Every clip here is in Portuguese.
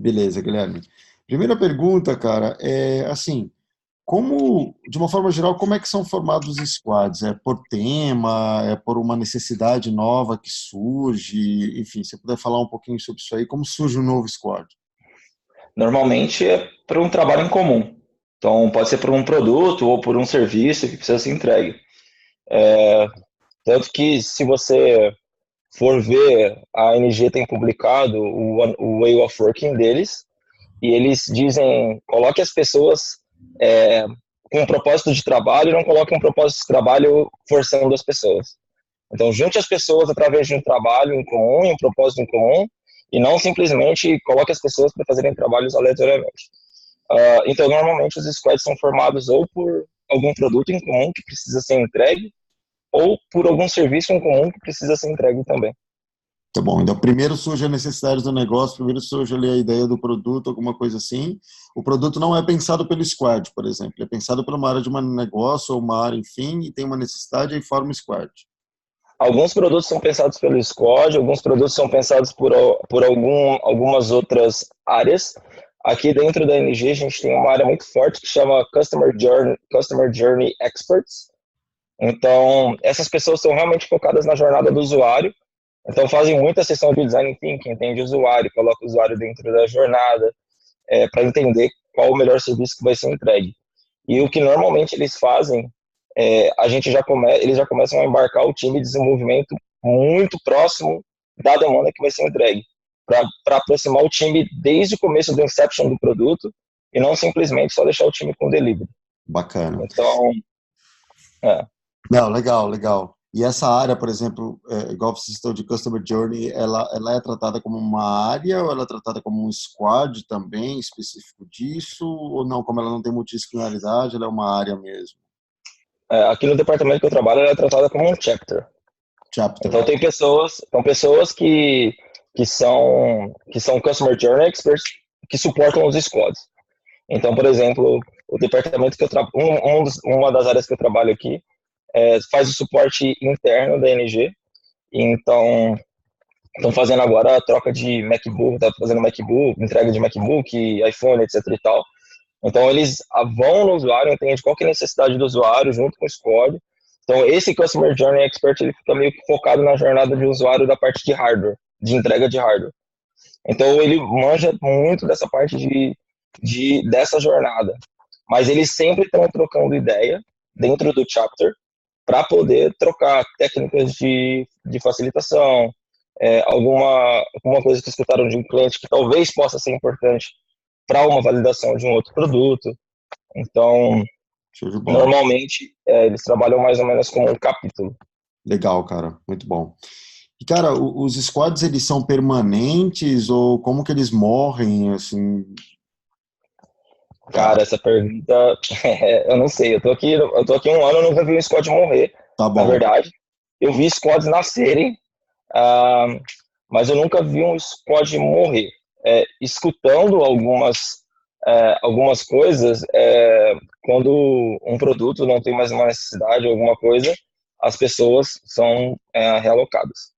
Beleza, Guilherme. Primeira pergunta, cara, é assim, de uma forma geral, como é que são formados os squads? É por tema, é por uma necessidade nova que surge? Enfim, se você puder falar um pouquinho sobre isso aí, como surge um novo squad? Normalmente é para um trabalho em comum. Então, pode ser por um produto ou por um serviço que precisa ser entregue. Tanto que, se você for ver, a NG tem publicado o Way of Working deles, e eles dizem, coloque as pessoas é, com um propósito de trabalho e não coloque um propósito de trabalho forçando as pessoas. Então, junte as pessoas através de um trabalho em comum e um propósito em comum, e não simplesmente coloque as pessoas para fazerem trabalhos aleatoriamente. Então, normalmente, os squads são formados ou por algum produto em comum que precisa ser entregue, ou por algum serviço em comum que precisa ser entregue também. Tá bom, então primeiro surge a necessidade do negócio, primeiro surge ali a ideia do produto, alguma coisa assim. O produto não é pensado pelo squad, por exemplo, é pensado por uma área de um negócio ou uma área, enfim, e tem uma necessidade e forma o squad. Alguns produtos são pensados pelo squad, alguns produtos são pensados por algumas outras áreas. Aqui dentro da NG, a gente tem uma área muito forte que chama Customer Journey Experts. Então, essas pessoas são realmente focadas na jornada do usuário. Então, fazem muita sessão de design thinking, entende o usuário, coloca o usuário dentro da jornada, para entender qual o melhor serviço que vai ser entregue. E o que normalmente eles fazem, eles já começam a embarcar o time de desenvolvimento muito próximo da demanda que vai ser entregue, para aproximar o time desde o começo do inception do produto e não simplesmente só deixar o time com delivery. Bacana. Então, é, Não, legal, legal. E essa área, por exemplo, igual você citou de Customer Journey, ela é tratada como uma área ou ela é tratada como um squad também específico disso? Ou não, como ela não tem multidisciplinaridade, ela é uma área mesmo? aqui no departamento que eu trabalho, ela é tratada como um chapter. Chapter. Então, tem pessoas que são Customer Journey Experts que suportam os squads. Então, por exemplo, o departamento que eu trabalho, uma das áreas que eu trabalho aqui faz o suporte interno da NG. Então, estão fazendo agora a troca de MacBook, tá fazendo MacBook, entrega de MacBook, iPhone, etc e tal. Então, eles vão no usuário, entendem qual que é a necessidade do usuário junto com o squad. Então, esse Customer Journey Expert, ele fica meio que focado na jornada de usuário da parte de hardware, de entrega de hardware. Então, ele manja muito dessa parte dessa jornada. Mas eles sempre estão trocando ideia dentro do chapter para poder trocar técnicas de facilitação, alguma coisa que escutaram de um cliente que talvez possa ser importante para uma validação de um outro produto. Então, Show de bola. normalmente, eles trabalham mais ou menos como um capítulo. Legal, cara. Muito bom. E, cara, os squads, eles são permanentes ou como que eles morrem, assim? Tá, Cara, essa pergunta, eu não sei. Eu tô aqui 1 ano, eu nunca vi um squad morrer, tá na bom. verdade. Eu vi squads nascerem, ah, mas eu nunca vi um squad morrer. Escutando algumas coisas, quando um produto não tem mais uma necessidade ou alguma coisa, as pessoas são realocadas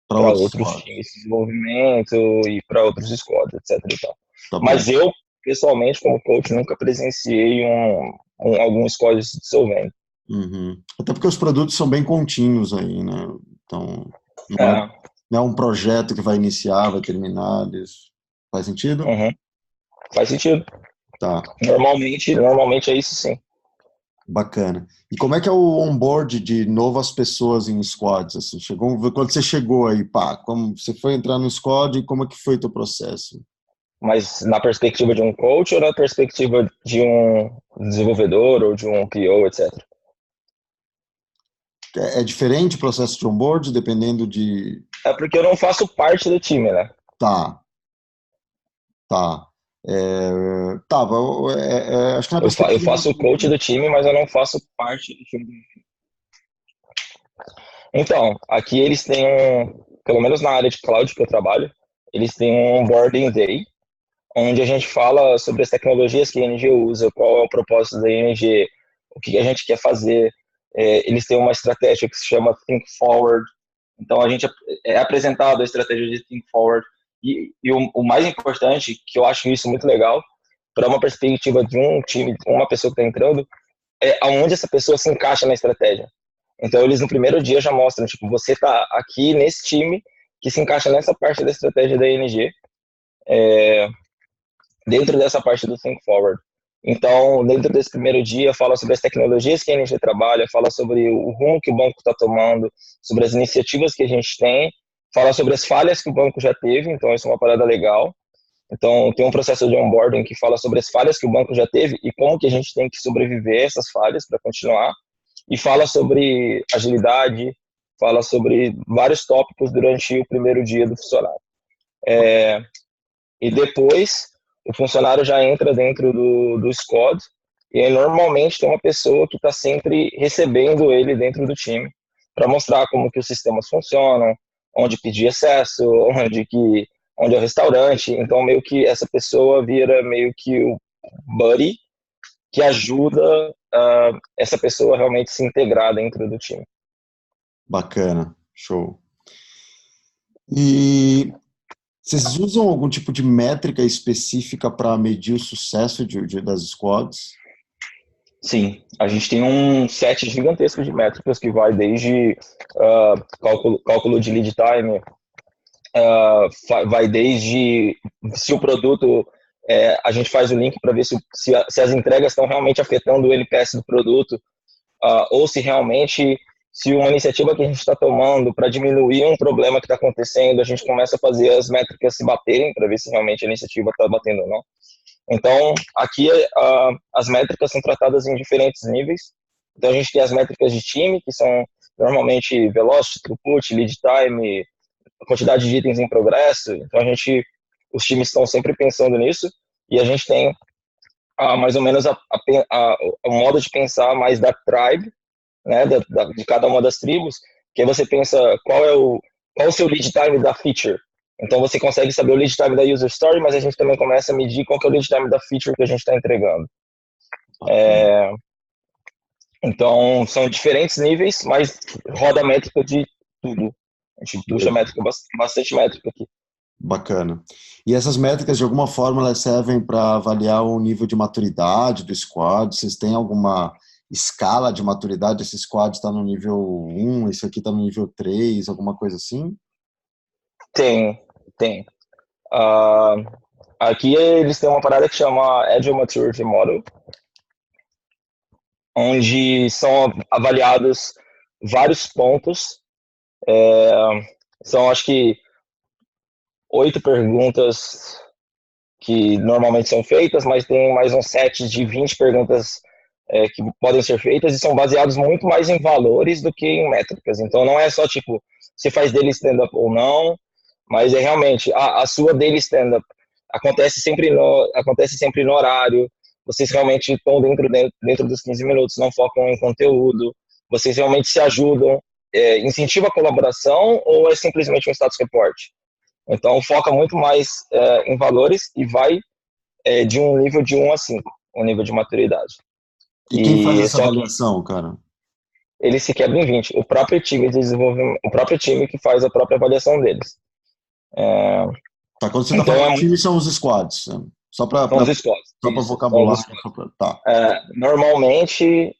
Para para outros outros squads. times de desenvolvimento e para outros squads, etc. E tal. Tá bom. Mas eu, pessoalmente, como coach, nunca presenciei algum squad se dissolvendo. Uhum. Até porque os produtos são bem contínuos aí, né? Então, não é, É, não é um projeto que vai iniciar, vai terminar. Faz sentido? uhum, faz sentido. Tá, Normalmente é isso sim. bacana. E como é que é o onboard de novas pessoas em squads? Assim, quando você chegou aí, pá, como você foi entrar no squad e como é que foi teu processo? Mas na perspectiva de um coach ou na perspectiva de um desenvolvedor ou de um PO, etc. É diferente o processo de onboard, dependendo de. É porque eu não faço parte do time, né? Tá, tá. Tá, acho que na Eu perspectiva faço o coach do time, mas eu não faço parte do time. Então, aqui eles têm pelo menos na área de cloud que eu trabalho, eles têm um onboarding day, onde a gente fala sobre as tecnologias que a ING usa, qual é o propósito da ING, o que a gente quer fazer. Eles têm uma estratégia que se chama Think Forward. Então, a gente é apresentado a estratégia de Think Forward e o mais importante, que eu acho isso muito legal, para uma perspectiva de um time, uma pessoa que está entrando, é aonde essa pessoa se encaixa na estratégia. Então, eles no primeiro dia já mostram, tipo, você está aqui nesse time que se encaixa nessa parte da estratégia da ING, dentro dessa parte do Think Forward. Então, dentro desse primeiro dia, fala sobre as tecnologias que a ING trabalha, fala sobre o rumo que o banco está tomando, sobre as iniciativas que a gente tem, fala sobre as falhas que o banco já teve, então isso é uma parada legal. Então, tem um processo de onboarding que fala sobre as falhas que o banco já teve e como que a gente tem que sobreviver a essas falhas para continuar. E fala sobre agilidade, fala sobre vários tópicos durante o primeiro dia do funcionário. E depois, o funcionário já entra dentro do squad e aí, normalmente tem uma pessoa que está sempre recebendo ele dentro do time para mostrar como que os sistemas funcionam, onde pedir acesso, onde é o restaurante. Então, meio que essa pessoa vira meio que o buddy que ajuda essa pessoa realmente se integrar dentro do time. Bacana, show. E vocês usam algum tipo de métrica específica para medir o sucesso das squads? Sim, a gente tem um set gigantesco de métricas que vai desde cálculo de lead time, vai desde se o produto, a gente faz o link para ver se as entregas estão realmente afetando o NPS do produto, ou se realmente, se uma iniciativa que a gente está tomando para diminuir um problema que está acontecendo, a gente começa a fazer as métricas se baterem para ver se realmente a iniciativa está batendo ou não. Então, aqui as métricas são tratadas em diferentes níveis. Então, a gente tem as métricas de time, que são normalmente velocity, throughput, lead time, a quantidade de itens em progresso. Então, os times estão sempre pensando nisso. E a gente tem mais ou menos o modo de pensar mais da tribe, né, de cada uma das tribos, que aí você pensa qual é o seu lead time da feature. Então você consegue saber o lead time da user story, mas a gente também começa a medir qual que é o lead time da feature que a gente está entregando. Então são diferentes níveis, mas roda a métrica de tudo. A gente puxa métrica, bastante métrica aqui. Bacana. E essas métricas, de alguma forma, elas servem para avaliar o nível de maturidade do squad? Vocês têm alguma escala de maturidade? Esse squad está no nível 1, esse aqui está no nível 3, alguma coisa assim? Tem. Aqui eles têm uma parada que chama Agile Maturity Model, onde são avaliados vários pontos. São, acho que, 8 perguntas que normalmente são feitas, mas tem mais um set de 20 perguntas que podem ser feitas e são baseados muito mais em valores do que em métricas. Então, não é só, tipo, você faz daily stand-up ou não, mas é realmente a sua daily stand-up acontece sempre no horário, vocês realmente estão dentro dos 15 minutos, não focam em conteúdo, vocês realmente se ajudam, incentiva a colaboração ou é simplesmente um status report? Então, foca muito mais em valores e vai de um nível de 1 a 5, um nível de maturidade. E quem faz essa avaliação, cara? Ele se quebra em 20. O próprio time de desenvolvimento, o próprio time que faz a própria avaliação deles. Tá, quando você está falando time, são os squads. Só para vocabulário. Tá. Normalmente,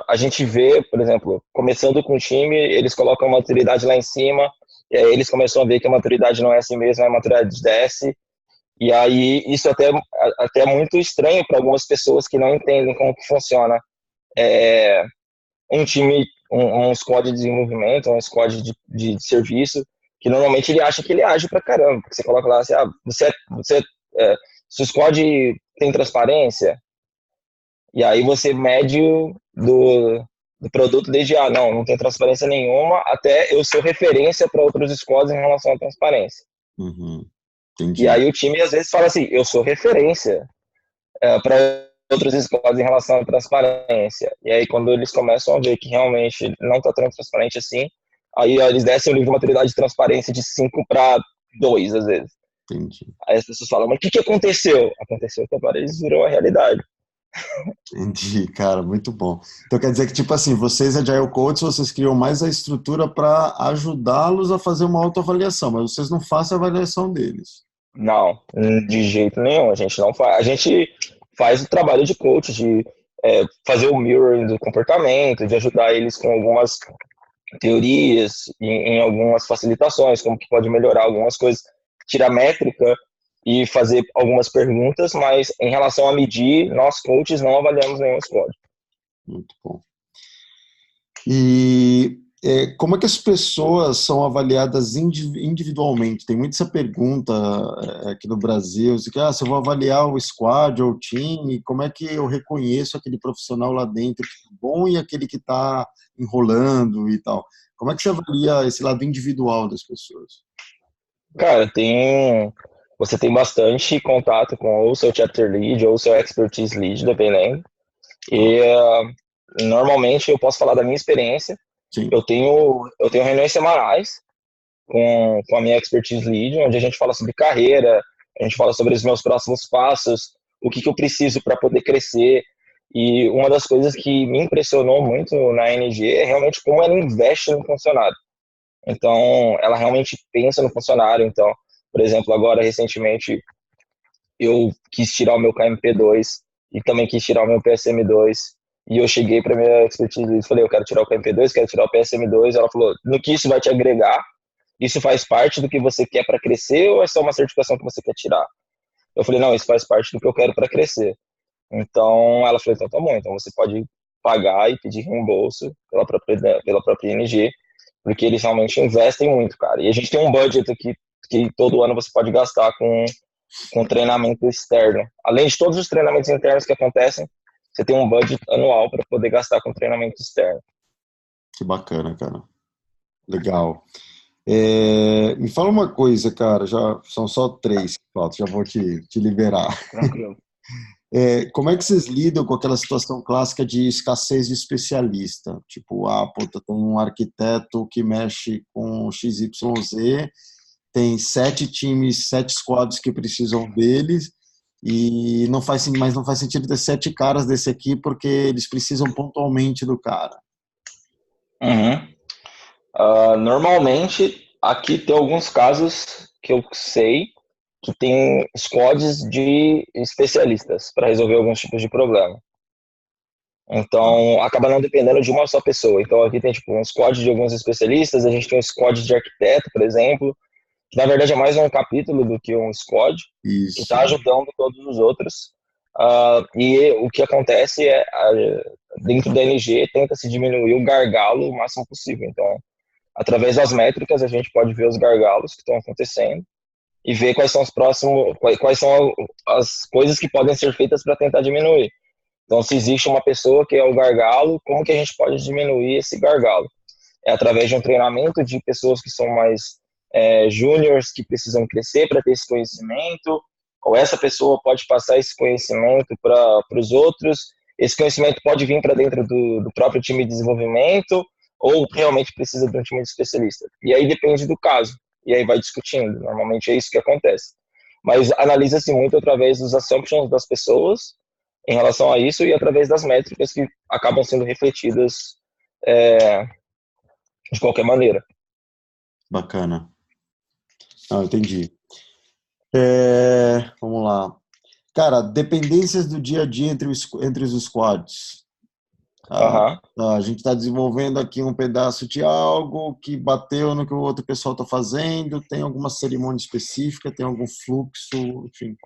a gente vê, por exemplo, começando com o time, eles colocam a maturidade lá em cima, e aí eles começam a ver que a maturidade não é assim mesmo, a maturidade desce, e aí isso até é muito estranho para algumas pessoas que não entendem como que funciona um time, um squad de desenvolvimento, um squad de serviço, que normalmente ele acha que ele age pra caramba, porque você coloca lá assim, se o squad tem transparência, e aí você mede do produto desde, não tem transparência nenhuma, até eu sou referência para outros squads em relação à transparência. Uhum. Entendi. E aí o time às vezes fala assim, eu sou referência para outros squads em relação à transparência. E aí quando eles começam a ver que realmente não está tão transparente assim, aí eles descem o nível de maturidade de transparência de 5 para 2, às vezes. Entendi. Aí as pessoas falam, mas o que aconteceu? Aconteceu que agora eles viram a realidade. Entendi, cara, muito bom. Então quer dizer que, tipo assim, vocês, Agile Coaches, vocês criam mais a estrutura para ajudá-los a fazer uma autoavaliação, mas vocês não fazem a avaliação deles. Não, de jeito nenhum. A gente não faz. A gente faz o trabalho de coach, de fazer o mirroring do comportamento, de ajudar eles com algumas teorias, em algumas facilitações, como que pode melhorar algumas coisas, tirar métrica e fazer algumas perguntas, mas em relação a medir, nós coaches não avaliamos nenhum squad. Muito bom. E como é que as pessoas são avaliadas individualmente? Tem muita essa pergunta aqui no Brasil, se eu vou avaliar o squad ou o time, como é que eu reconheço aquele profissional lá dentro que é bom e aquele que está enrolando e tal? Como é que você avalia esse lado individual das pessoas? Cara, você tem bastante contato com ou o seu chapter lead ou o seu expertise lead, dependendo. E normalmente eu posso falar da minha experiência. Sim. Eu tenho reuniões semanais com a minha expertise lead, onde a gente fala sobre carreira, a gente fala sobre os meus próximos passos, o que eu preciso para poder crescer. E uma das coisas que me impressionou muito na NG é realmente como ela investe no funcionário. Então, ela realmente pensa no funcionário. Então, por exemplo, agora recentemente eu quis tirar o meu KMP2 e também quis tirar o meu PSM2. E eu cheguei para minha expertise e falei, eu quero tirar o KMP2, quero tirar o PSM2. Ela falou, no que isso vai te agregar? Isso faz parte do que você quer para crescer ou é só uma certificação que você quer tirar? Eu falei, não, isso faz parte do que eu quero para crescer. Então, ela falou, então tá bom, então você pode pagar e pedir reembolso pela própria ING, porque eles realmente investem muito, cara. E a gente tem um budget aqui que todo ano você pode gastar com treinamento externo. Além de todos os treinamentos internos que acontecem, você tem um budget anual para poder gastar com treinamento externo. Que bacana, cara. Legal. Me fala uma coisa, cara, já são só três que faltam, já vou te liberar. Tranquilo. Como é que vocês lidam com aquela situação clássica de escassez de especialista? Tipo, puta, tem um arquiteto que mexe com XYZ, tem 7 times, 7 squads que precisam deles, mas não faz sentido ter 7 caras desse aqui porque eles precisam pontualmente do cara. Uhum. Normalmente, aqui tem alguns casos que eu sei que tem squads de especialistas para resolver alguns tipos de problema. Então, acaba não dependendo de uma só pessoa. Então, aqui tem tipo um squad de alguns especialistas, a gente tem um squad de arquiteto, por exemplo, que na verdade é mais um capítulo do que um squad, que Isso. está ajudando todos os outros. E o que acontece é, dentro da NG, tenta-se diminuir o gargalo o máximo possível. Então, através das métricas, a gente pode ver os gargalos que estão acontecendo e ver quais são quais são as coisas que podem ser feitas para tentar diminuir. Então, se existe uma pessoa que é o gargalo, como que a gente pode diminuir esse gargalo? É através de um treinamento de pessoas que são mais júniores, que precisam crescer para ter esse conhecimento, ou essa pessoa pode passar esse conhecimento para os outros, esse conhecimento pode vir para dentro do próprio time de desenvolvimento, ou realmente precisa de um time de especialista. E aí depende do caso, e aí vai discutindo, normalmente é isso que acontece. Mas analisa-se muito através dos assumptions das pessoas, em relação a isso e através das métricas que acabam sendo refletidas de qualquer maneira. Bacana. Entendi. Vamos lá. Cara, dependências do dia a dia entre os squads. A gente está desenvolvendo aqui um pedaço de algo que bateu no que o outro pessoal está fazendo, tem alguma cerimônia específica, tem algum fluxo, enfim.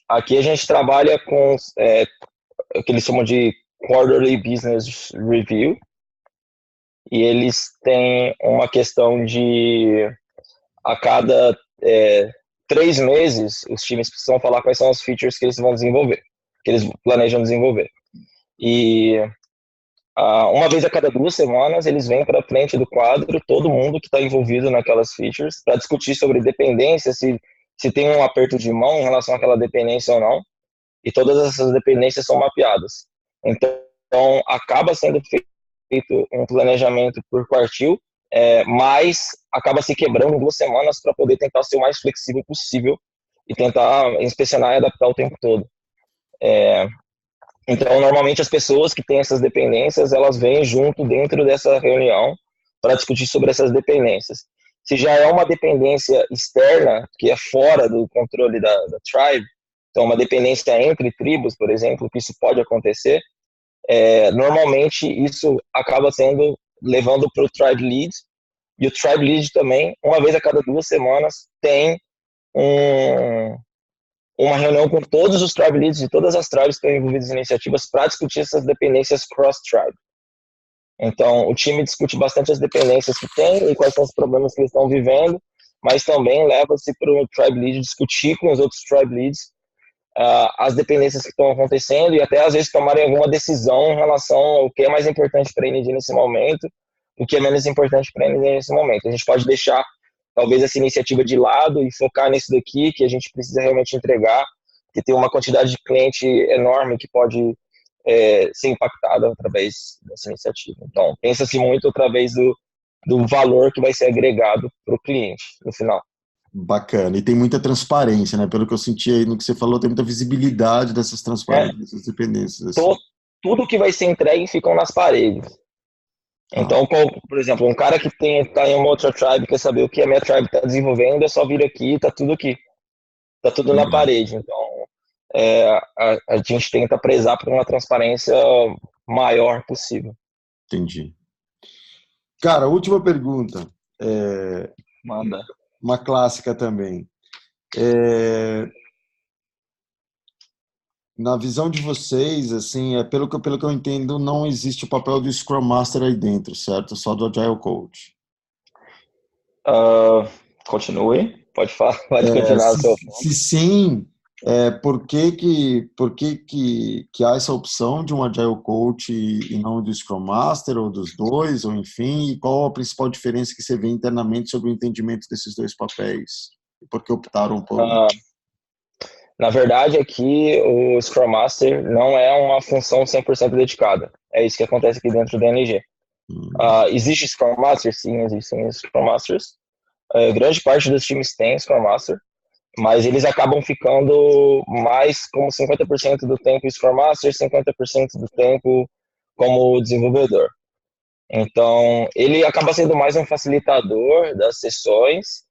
Aqui a gente trabalha com o que eles chamam de Quarterly Business Review, e eles têm uma questão de a cada 3 meses os times precisam falar quais são as features que eles vão desenvolver, que eles planejam desenvolver. E uma vez a cada 2 semanas eles vêm para frente do quadro, todo mundo que está envolvido naquelas features, para discutir sobre dependência, se tem um aperto de mão em relação àquela dependência ou não, e todas essas dependências são mapeadas. Então acaba sendo feito um planejamento por quartil, mas acaba se quebrando em 2 semanas para poder tentar ser o mais flexível possível e tentar inspecionar e adaptar o tempo todo. Então, normalmente as pessoas que têm essas dependências, elas vêm junto dentro dessa reunião para discutir sobre essas dependências. Se já é uma dependência externa, que é fora do controle da tribe, então uma dependência entre tribos, por exemplo, que isso pode acontecer, normalmente isso acaba levando para o tribe lead, e o tribe lead também, uma vez a cada 2 semanas, tem uma reunião com todos os tribe leads de todas as tribes que estão envolvidas em iniciativas para discutir essas dependências cross-tribe. Então, o time discute bastante as dependências que tem e quais são os problemas que eles estão vivendo, mas também leva-se para o tribe lead discutir com os outros tribe leads as dependências que estão acontecendo e até às vezes tomarem alguma decisão em relação ao que é mais importante para a ND nesse momento, o que é menos importante para a ND nesse momento. A gente pode deixar talvez essa iniciativa de lado e focar nisso daqui que a gente precisa realmente entregar, que tem uma quantidade de cliente enorme que pode ser impactada através dessa iniciativa. Então, pensa-se muito através do valor que vai ser agregado para o cliente no final. Bacana. E tem muita transparência, né? Pelo que eu senti aí no que você falou, tem muita visibilidade dessas transparências, dessas dependências. Assim. Tudo que vai ser entregue ficam nas paredes. Então, por exemplo, um cara que tá em uma outra tribe, quer saber o que a minha tribe está desenvolvendo, é só vir aqui, tá tudo aqui. Tá tudo na parede. Então, a gente tenta prezar por uma transparência maior possível. Entendi. Cara, última pergunta. Manda. Uma clássica também. Na visão de vocês, assim, pelo que eu entendo, não existe o papel do Scrum Master aí dentro, certo? Só do Agile Coach. Continue. Pode falar, pode continuar o seu ponto. Se sim, por que há essa opção de um Agile Coach e não do Scrum Master, ou dos dois, ou enfim, e qual a principal diferença que você vê internamente sobre o entendimento desses dois papéis? E por que optaram por um? Na verdade, aqui o Scrum Master não é uma função 100% dedicada. É isso que acontece aqui dentro do DNG. Existe Scrum Master? Sim, existem Scrum Masters. Grande parte dos times tem Scrum Master, mas eles acabam ficando mais como 50% do tempo Scrum Master, 50% do tempo como desenvolvedor. Então, ele acaba sendo mais um facilitador das sessões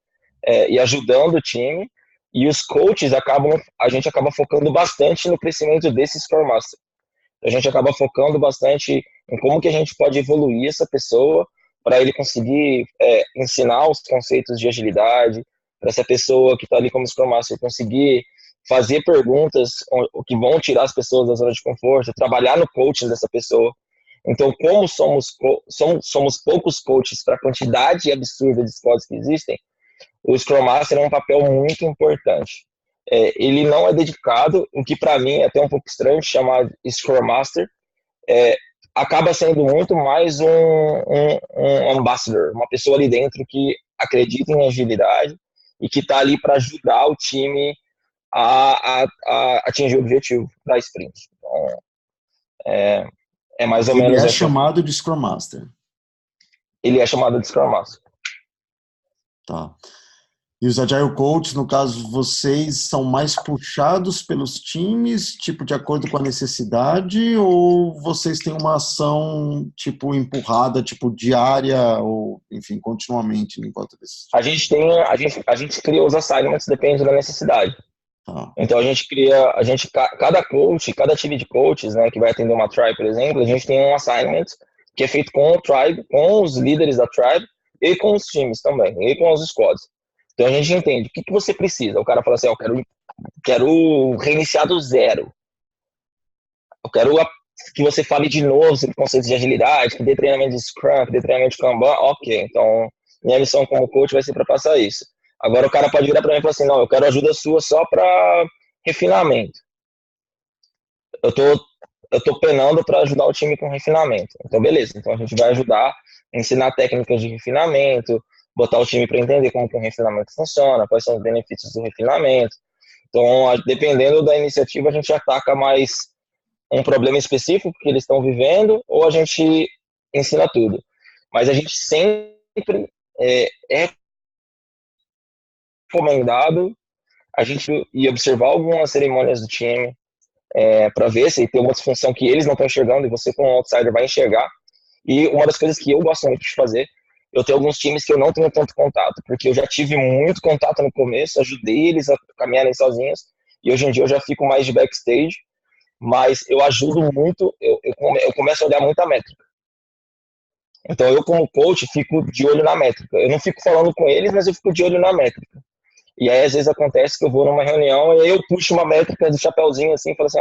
e ajudando o time, e os coaches a gente acaba focando bastante no crescimento desse Scrum Master. A gente acaba focando bastante em como que a gente pode evoluir essa pessoa para ele conseguir ensinar os conceitos de agilidade, para essa pessoa que está ali como Scrum Master conseguir fazer perguntas que vão tirar as pessoas da zona de conforto, trabalhar no coaching dessa pessoa. Então, como somos poucos coaches para a quantidade absurda de squads que existem, o Scrum Master é um papel muito importante. Ele não é dedicado, o que para mim é até um pouco estranho de chamar Scrum Master, acaba sendo muito mais um ambassador, uma pessoa ali dentro que acredita em agilidade e que está ali para ajudar o time a atingir o objetivo da sprint. Então, mais ou menos. Ele é chamado de Scrum Master. Ele é chamado de Scrum Master. Tá. E os Agile Coaches, no caso, vocês são mais puxados pelos times, tipo, de acordo com a necessidade, ou vocês têm uma ação, tipo, empurrada, tipo, diária, ou, enfim, continuamente em volta desses? A gente cria os assignments, depende da necessidade. Tá. Então, cada coach, cada time de coaches, né, que vai atender uma tribe, por exemplo, a gente tem um assignment que é feito com o tribe, com os líderes da tribe, e com os times também, e com os squads. Então a gente entende o que você precisa. O cara fala assim, eu quero reiniciar do zero. Eu quero que você fale de novo sobre conceitos de agilidade, que dê treinamento de Scrum, que dê treinamento de Kanban. Ok, então minha missão como coach vai ser para passar isso. Agora o cara pode virar para mim e falar assim, não, eu quero ajuda sua só para refinamento. Eu tô penando para ajudar o time com refinamento. Então beleza, então a gente vai ajudar a ensinar técnicas de refinamento, botar o time para entender como que um refinamento funciona, quais são os benefícios do refinamento. Então, dependendo da iniciativa, a gente ataca mais um problema específico que eles estão vivendo ou a gente ensina tudo. Mas a gente sempre é recomendado a gente ia observar algumas cerimônias do time, para ver se tem uma disfunção que eles não estão enxergando e você, como outsider, vai enxergar. E uma das coisas que eu gosto muito de fazer, eu tenho alguns times que eu não tenho tanto contato, porque eu já tive muito contato no começo, ajudei eles a caminharem sozinhos, e hoje em dia eu já fico mais de backstage, mas eu ajudo muito, eu começo a olhar muito a métrica. Então eu, como coach, fico de olho na métrica. Eu não fico falando com eles, mas eu fico de olho na métrica. E aí, às vezes, acontece que eu vou numa reunião e aí eu puxo uma métrica do chapéuzinho assim e falo assim,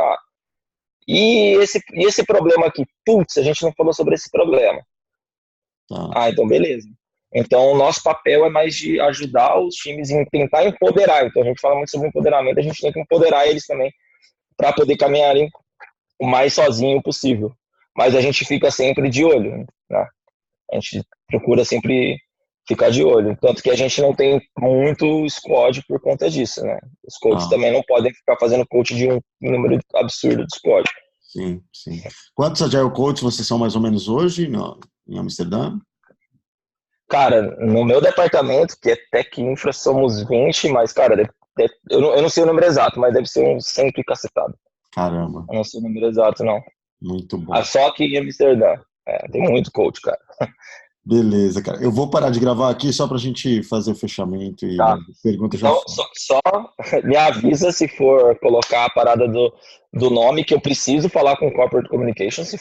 e esse problema aqui? Putz, a gente não falou sobre esse problema. Tá. Então beleza. Então o nosso papel é mais de ajudar os times em tentar empoderar. Então a gente fala muito sobre empoderamento, a gente tem que empoderar eles também para poder caminharem o mais sozinho possível. Mas a gente fica sempre de olho, né? A gente procura sempre ficar de olho. Tanto que a gente não tem muito squad por conta disso, né? Os coaches Ah, também não podem ficar fazendo coach de um número absurdo de squad. sim, sim. Quantos Agile Coaches vocês são mais ou menos hoje em Amsterdã? Cara, no meu departamento, que é Tech Infra, somos 20, mas, cara, eu não sei o número exato, mas deve ser uns 100 e cacetado. Caramba, Eu não sei o número exato, não. muito bom. Só aqui em Amsterdã. Tem muito coach, cara. Beleza, cara. Eu vou parar de gravar aqui só para a gente fazer o fechamento e Tá. as perguntas já Então, foram. só me avisa se for colocar a parada do nome, que eu preciso falar com o Corporate Communications. Se